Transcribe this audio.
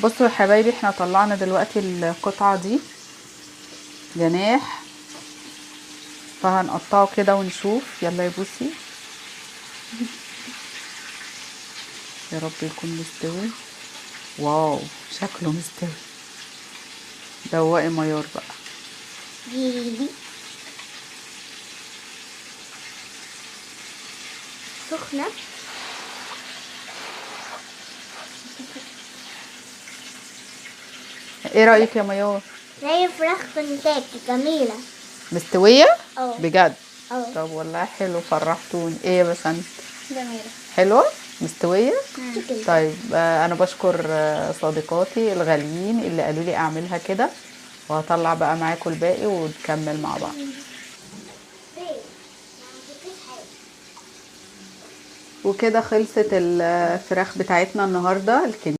بصوا يا حبايبي، احنا طلعنا دلوقتي القطعة دي جناح، فهنقطعه كده ونشوف. يلا يا بوسي، يا رب يكون مستوي. واو، شكله مستوي. دوقي ميار بقى. دي سخنة. ايه رأيك يا ميار؟ زي فراخ كنتاكي جميلة. مستوية اه بجد؟ اه طب والله حلو، فرحتوني. ايه يا بسنت؟ جميلة. حلوة مستوية. تشيكن. طيب انا بشكر صديقاتي الغاليين اللي قالوا لي اعملها كده، وهطلع بقى معاكم الباقي ونكمل مع بعض. وكده خلصت الفراخ بتاعتنا النهارده.